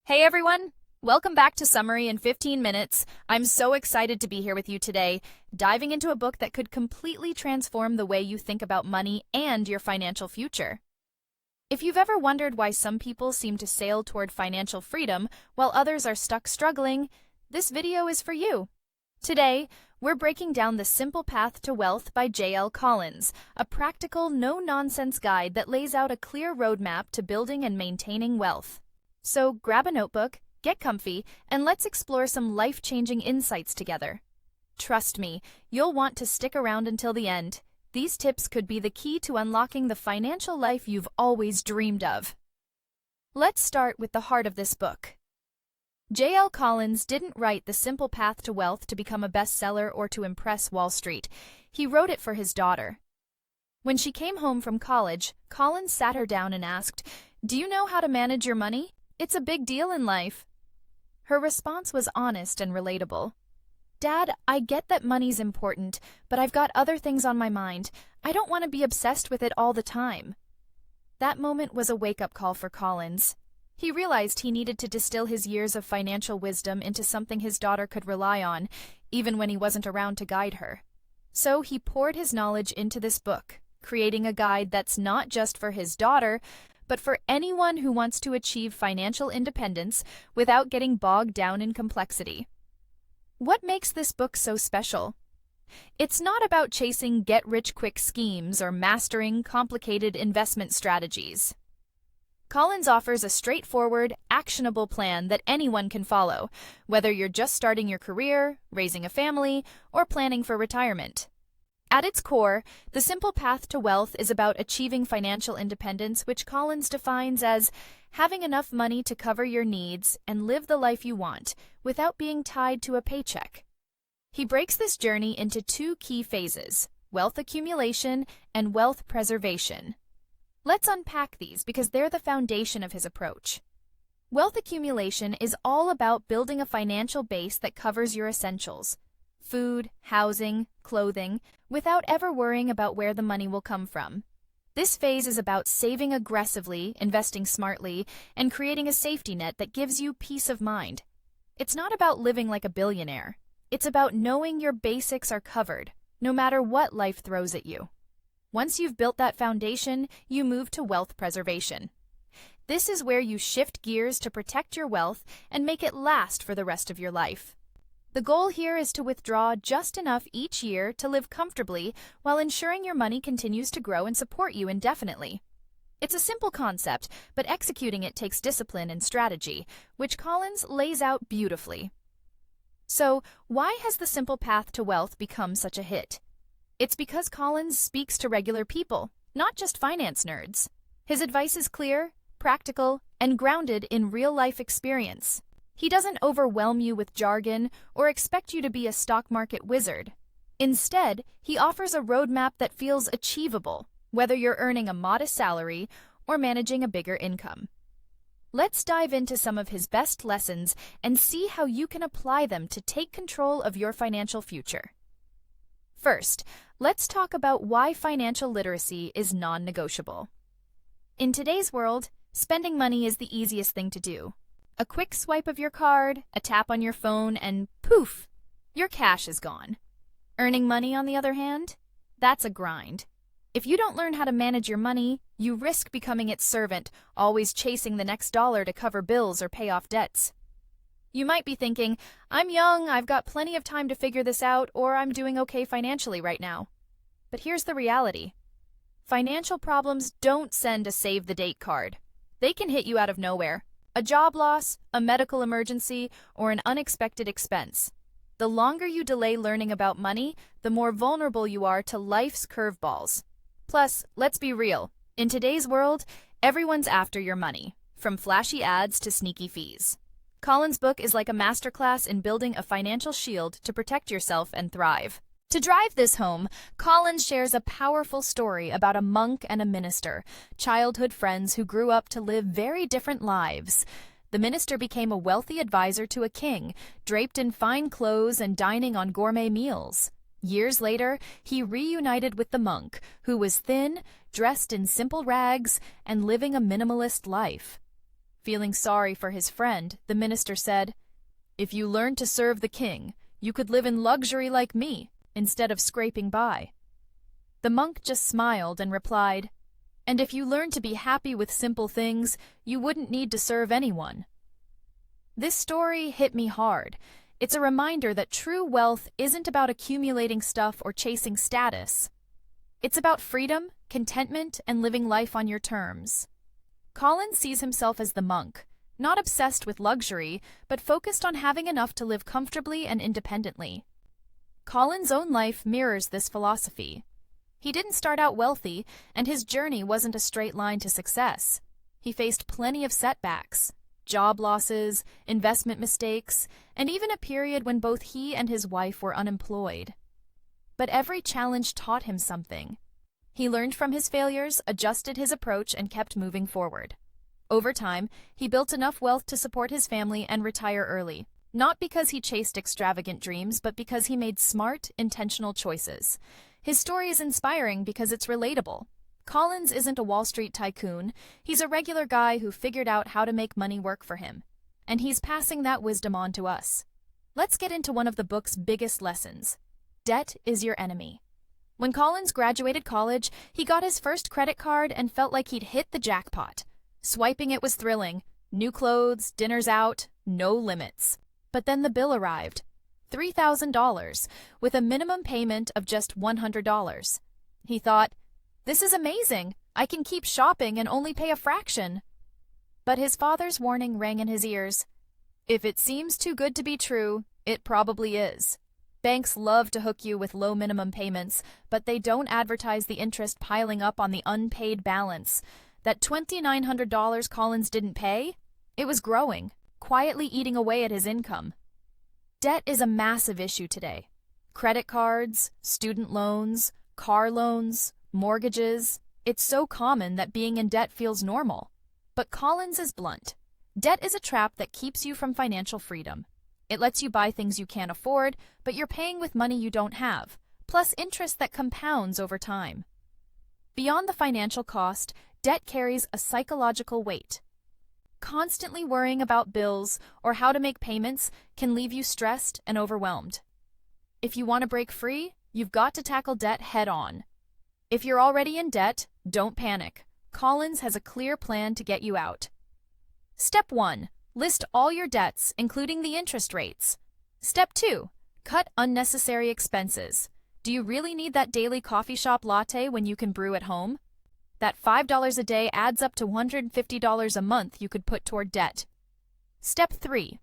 Hey everyone! Welcome back to Summary in 15 Minutes. I'm so excited to be here with you today, diving into a book that could completely transform the way you think about money and your financial future. If you've ever wondered why some people seem to sail toward financial freedom while others are stuck struggling, this video is for you. Today, we're breaking down The Simple Path to Wealth by J.L. Collins, a practical, no-nonsense guide that lays out a clear roadmap to building and maintaining wealth. So grab a notebook, get comfy, and let's explore some life-changing insights together. Trust me, you'll want to stick around until the end. These tips could be the key to unlocking the financial life you've always dreamed of. Let's start with the heart of this book. J.L. Collins didn't write The Simple Path to Wealth to become a bestseller or to impress Wall Street. He wrote it for his daughter. When she came home from college, Collins sat her down and asked, "Do you know how to manage your money? It's a big deal in life." Her response was honest and relatable. "Dad, I get that money's important, but I've got other things on my mind. I don't want to be obsessed with it all the time." That moment was a wake-up call for Collins. He realized he needed to distill his years of financial wisdom into something his daughter could rely on, even when he wasn't around to guide her. So he poured his knowledge into this book, creating a guide that's not just for his daughter, but for anyone who wants to achieve financial independence without getting bogged down in complexity. What makes this book so special? It's not about chasing get-rich-quick schemes or mastering complicated investment strategies. Collins offers a straightforward, actionable plan that anyone can follow, whether you're just starting your career, raising a family, or planning for retirement. At its core, The Simple Path to Wealth is about achieving financial independence, which Collins defines as having enough money to cover your needs and live the life you want without being tied to a paycheck. He breaks this journey into two key phases: wealth accumulation and wealth preservation. Let's unpack these because they're the foundation of his approach. Wealth accumulation is all about building a financial base that covers your essentials: food, housing, clothing, without ever worrying about where the money will come from. This phase is about saving aggressively, investing smartly, and creating a safety net that gives you peace of mind. It's not about living like a billionaire. It's about knowing your basics are covered, no matter what life throws at you. Once you've built that foundation, you move to wealth preservation. This is where you shift gears to protect your wealth and make it last for the rest of your life. The goal here is to withdraw just enough each year to live comfortably while ensuring your money continues to grow and support you indefinitely. It's a simple concept, but executing it takes discipline and strategy, which Collins lays out beautifully. So, why has The Simple Path to Wealth become such a hit? It's because Collins speaks to regular people, not just finance nerds. His advice is clear, practical, and grounded in real-life experience. He doesn't overwhelm you with jargon or expect you to be a stock market wizard. Instead, he offers a roadmap that feels achievable, whether you're earning a modest salary or managing a bigger income. Let's dive into some of his best lessons and see how you can apply them to take control of your financial future. First, let's talk about why financial literacy is non-negotiable. In today's world, spending money is the easiest thing to do. A quick swipe of your card, a tap on your phone, and poof, your cash is gone. Earning money, on the other hand, that's a grind. If you don't learn how to manage your money, you risk becoming its servant, always chasing the next dollar to cover bills or pay off debts. You might be thinking, "I'm young, I've got plenty of time to figure this out, or I'm doing okay financially right now." But here's the reality. Financial problems don't send a save-the-date card. They can hit you out of nowhere. A job loss, a medical emergency, or an unexpected expense. The longer you delay learning about money, the more vulnerable you are to life's curveballs. Plus, let's be real. In today's world, everyone's after your money, from flashy ads to sneaky fees. Collins' book is like a masterclass in building a financial shield to protect yourself and thrive. To drive this home, Collins shares a powerful story about a monk and a minister, childhood friends who grew up to live very different lives. The minister became a wealthy advisor to a king, draped in fine clothes and dining on gourmet meals. Years later, he reunited with the monk, who was thin, dressed in simple rags, and living a minimalist life. Feeling sorry for his friend, the minister said, "If you learn to serve the king, you could live in luxury like me, instead of scraping by." The monk just smiled and replied, "And if you learn to be happy with simple things, you wouldn't need to serve anyone." This story hit me hard. It's a reminder that true wealth isn't about accumulating stuff or chasing status. It's about freedom, contentment, and living life on your terms. Collins sees himself as the monk, not obsessed with luxury, but focused on having enough to live comfortably and independently. Collins' own life mirrors this philosophy. He didn't start out wealthy, and his journey wasn't a straight line to success. He faced plenty of setbacks, job losses, investment mistakes, and even a period when both he and his wife were unemployed. But every challenge taught him something. He learned from his failures, adjusted his approach, and kept moving forward. Over time, he built enough wealth to support his family and retire early, not because he chased extravagant dreams, but because he made smart, intentional choices. His story is inspiring because it's relatable. Collins isn't a Wall Street tycoon. He's a regular guy who figured out how to make money work for him. And he's passing that wisdom on to us. Let's get into one of the book's biggest lessons. Debt is your enemy. When Collins graduated college, he got his first credit card and felt like he'd hit the jackpot. Swiping it was thrilling. New clothes, dinners out, no limits. But then the bill arrived. $3,000, with a minimum payment of just $100. He thought, "This is amazing. I can keep shopping and only pay a fraction." But his father's warning rang in his ears. If it seems too good to be true, it probably is. Banks love to hook you with low minimum payments, but they don't advertise the interest piling up on the unpaid balance. That $2,900 Collins didn't pay? It was growing, quietly eating away at his income. Debt is a massive issue today. Credit cards, student loans, car loans, mortgages. It's so common that being in debt feels normal. But Collins is blunt. Debt is a trap that keeps you from financial freedom. It lets you buy things you can't afford, but you're paying with money you don't have, plus interest that compounds over time. Beyond the financial cost, debt carries a psychological weight. Constantly worrying about bills or how to make payments can leave you stressed and overwhelmed. If you want to break free, you've got to tackle debt head-on. If you're already in debt, don't panic. Collins has a clear plan to get you out. Step 1. List all your debts, including the interest rates. Step 2. Cut unnecessary expenses. Do you really need that daily coffee shop latte when you can brew at home? That $5 a day adds up to $150 a month you could put toward debt. Step 3.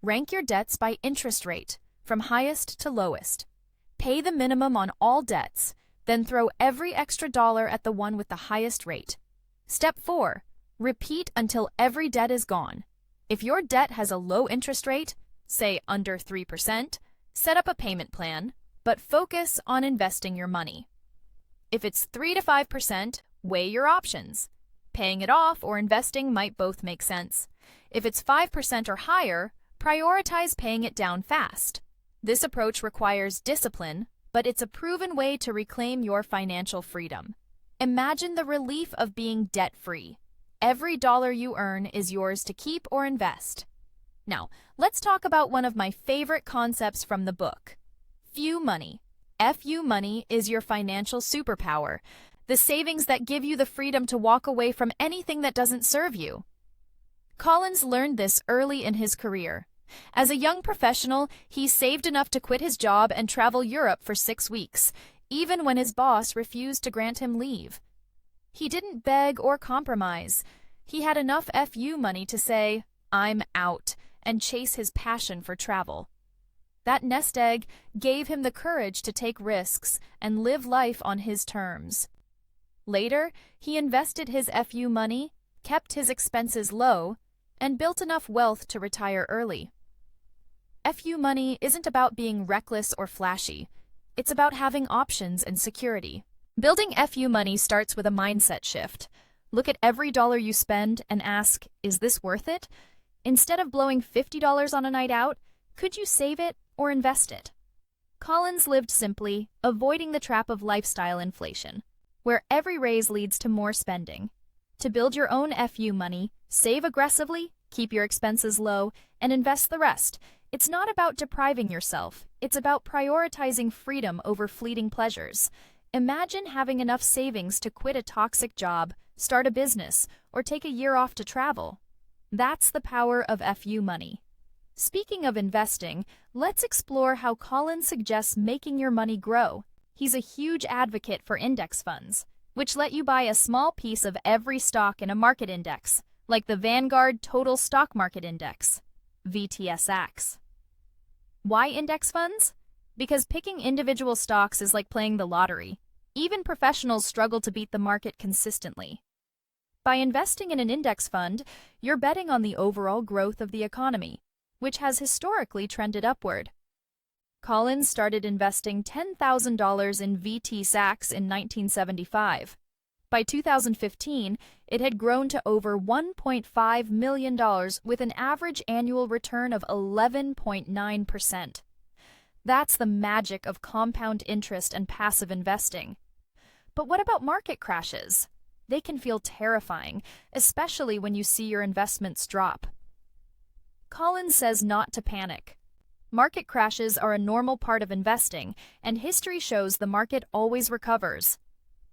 Rank your debts by interest rate, from highest to lowest. Pay the minimum on all debts, then throw every extra dollar at the one with the highest rate. Step 4. Repeat until every debt is gone. If your debt has a low interest rate, say under 3%, set up a payment plan, but focus on investing your money. If it's 3 to 5%, weigh your options. Paying it off or investing might both make sense. If it's 5% or higher, prioritize paying it down fast. This approach requires discipline, but it's a proven way to reclaim your financial freedom. Imagine the relief of being debt-free. Every dollar you earn is yours to keep or invest. Now, let's talk about one of my favorite concepts from the book. FU money. FU money is your financial superpower, the savings that give you the freedom to walk away from anything that doesn't serve you. Collins learned this early in his career. As a young professional, he saved enough to quit his job and travel Europe for 6 weeks, even when his boss refused to grant him leave. He didn't beg or compromise. He had enough FU money to say, "I'm out," and chase his passion for travel. That nest egg gave him the courage to take risks and live life on his terms. Later, he invested his FU money, kept his expenses low, and built enough wealth to retire early. FU money isn't about being reckless or flashy. It's about having options and security. Building FU money starts with a mindset shift. Look at every dollar you spend and ask, is this worth it? Instead of blowing $50 on a night out, could you save it or invest it? Collins lived simply, avoiding the trap of lifestyle inflation, where every raise leads to more spending. To build your own FU money, Save aggressively, keep your expenses low, and invest the rest. It's not about depriving yourself. It's about prioritizing freedom over fleeting pleasures. Imagine having enough savings to quit a toxic job, start a business, or take a year off to travel. That's the power of FU money. Speaking of investing, let's explore how Colin suggests making your money grow. He's a huge advocate for index funds, which let you buy a small piece of every stock in a market index, like the Vanguard Total Stock Market Index, VTSAX. Why index funds? Because picking individual stocks is like playing the lottery. Even professionals struggle to beat the market consistently. By investing in an index fund, you're betting on the overall growth of the economy, which has historically trended upward. Collins started investing $10,000 in VTSAX in 1975. By 2015, it had grown to over $1.5 million with an average annual return of 11.9%. That's the magic of compound interest and passive investing. But what about market crashes? They can feel terrifying, especially when you see your investments drop. Collins says not to panic. Market crashes are a normal part of investing, and history shows the market always recovers.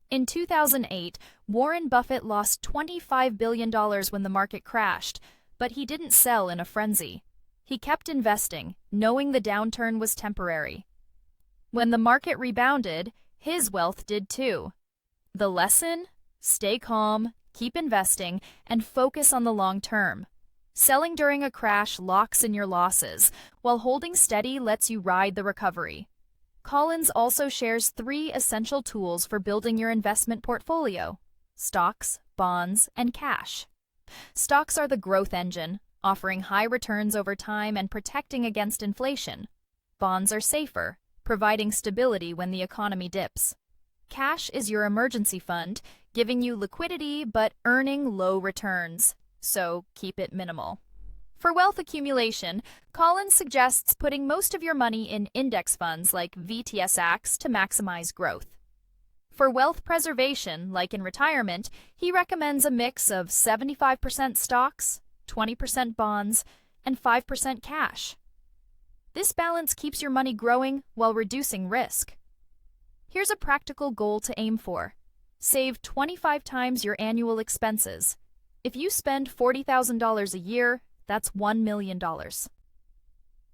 In 2008, Warren Buffett lost $25 billion when the market crashed, but he didn't sell in a frenzy. He kept investing, knowing the downturn was temporary. When the market rebounded, his wealth did too. The lesson? Stay calm, keep investing, and focus on the long term. Selling during a crash locks in your losses, while holding steady lets you ride the recovery. Collins also shares 3 essential tools for building your investment portfolio: stocks, bonds, and cash. Stocks are the growth engine, offering high returns over time and protecting against inflation. Bonds are safer, providing stability when the economy dips. Cash is your emergency fund, giving you liquidity but earning low returns, so keep it minimal. For wealth accumulation, Collins suggests putting most of your money in index funds like VTSAX to maximize growth. For wealth preservation, like in retirement, he recommends a mix of 75% stocks, 20% bonds, and 5% cash. This balance keeps your money growing while reducing risk. Here's a practical goal to aim for. Save 25 times your annual expenses. If you spend $40,000 a year, that's $1 million.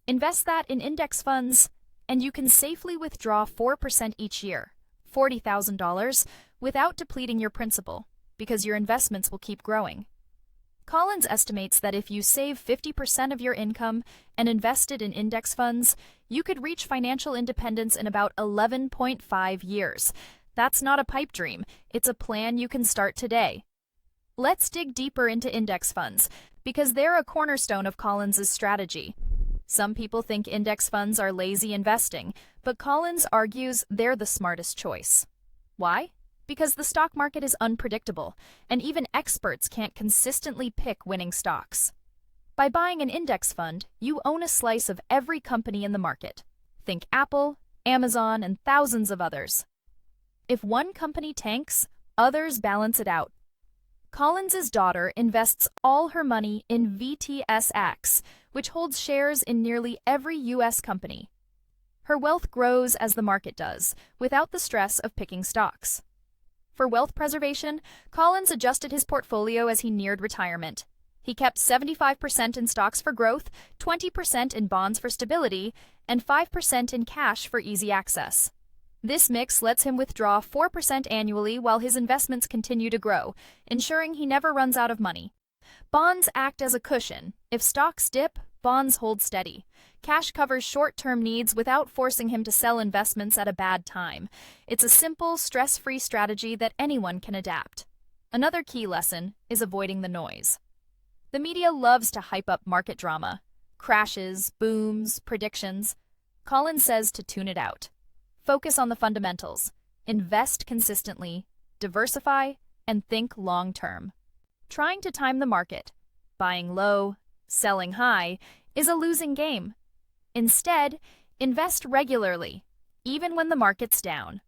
Invest that in index funds, and you can safely withdraw 4% each year, $40,000, without depleting your principal, because your investments will keep growing. Collins estimates that if you save 50% of your income and invest it in index funds, you could reach financial independence in about 11.5 years. That's not a pipe dream. It's a plan you can start today. Let's dig deeper into index funds, because they're a cornerstone of Collins's strategy. Some people think index funds are lazy investing, but Collins argues they're the smartest choice. Why? Because the stock market is unpredictable, and even experts can't consistently pick winning stocks. By buying an index fund, you own a slice of every company in the market. Think Apple, Amazon, and thousands of others. If one company tanks, others balance it out. Collins's daughter invests all her money in VTSAX, which holds shares in nearly every U.S. company. Her wealth grows as the market does, without the stress of picking stocks. For wealth preservation, Collins adjusted his portfolio as he neared retirement. He kept 75% in stocks for growth, 20% in bonds for stability, and 5% in cash for easy access. This mix lets him withdraw 4% annually while his investments continue to grow, ensuring he never runs out of money. Bonds act as a cushion. If stocks dip, bonds hold steady. Cash covers short-term needs without forcing him to sell investments at a bad time. It's a simple, stress-free strategy that anyone can adapt. Another key lesson is avoiding the noise. The media loves to hype up market drama. Crashes, booms, predictions. Collins says to tune it out. Focus on the fundamentals. Invest consistently, diversify, and think long-term. Trying to time the market, buying low, selling high, is a losing game. Instead, invest regularly, even when the market's down.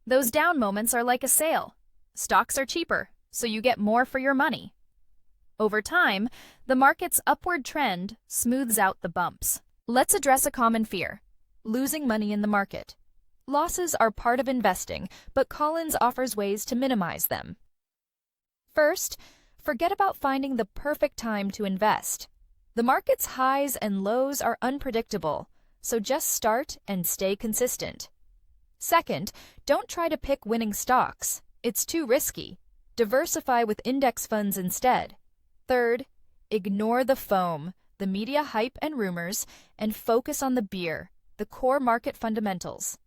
Those down moments are like a sale. Stocks are cheaper, so you get more for your money. Over time, the market's upward trend smooths out the bumps. Let's address a common fear: losing money in the market. Losses are part of investing, but Collins offers ways to minimize them. First, forget about finding the perfect time to invest. The market's highs and lows are unpredictable, so just start and stay consistent. Second, don't try to pick winning stocks. It's too risky. Diversify with index funds instead. Third, ignore the foam, the media hype and rumors, and focus on the beer, the core market fundamentals.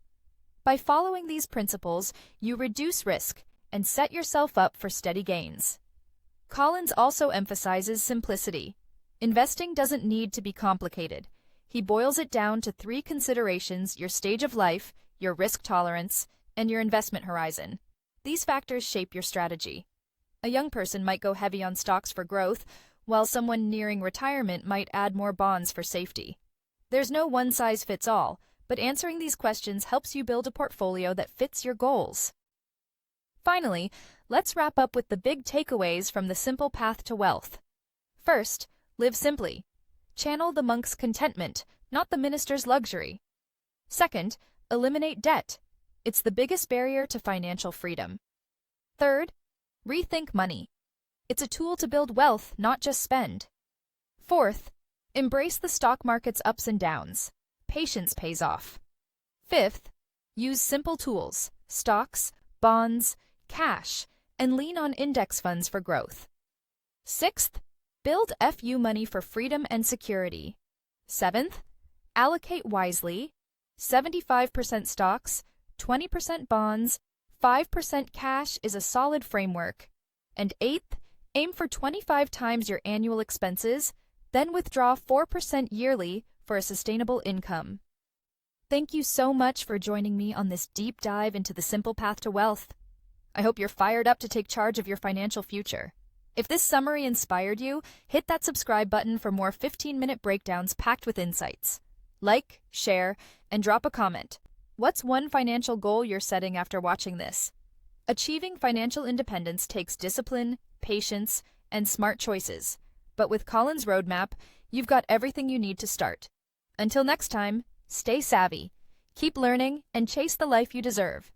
By following these principles, you reduce risk and set yourself up for steady gains. Collins also emphasizes simplicity. Investing doesn't need to be complicated. He boils it down to 3 considerations: your stage of life, your risk tolerance, and your investment horizon. These factors shape your strategy. A young person might go heavy on stocks for growth, while someone nearing retirement might add more bonds for safety. There's no one-size-fits-all, but answering these questions helps you build a portfolio that fits your goals. Finally, let's wrap up with the big takeaways from the simple path to wealth. First, live simply. Channel the monk's contentment, not the minister's luxury. Second, eliminate debt. It's the biggest barrier to financial freedom. Third, rethink money. It's a tool to build wealth, not just spend. Fourth, embrace the stock market's ups and downs. Patience pays off. Fifth, use simple tools: stocks, bonds, cash, and lean on index funds for growth. Sixth, build FU money for freedom and security. Seventh, allocate wisely: 75% stocks, 20% bonds, 5% cash is a solid framework. And eighth, aim for 25 times your annual expenses, then withdraw 4% yearly for a sustainable income. Thank you so much for joining me on this deep dive into the simple path to wealth. I hope you're fired up to take charge of your financial future. If this summary inspired you, hit that subscribe button for more 15-minute breakdowns packed with insights. Like, share, and drop a comment. What's one financial goal you're setting after watching this? Achieving financial independence takes discipline, patience, and smart choices. But with Collins' roadmap, you've got everything you need to start. Until next time, stay savvy, keep learning, and chase the life you deserve.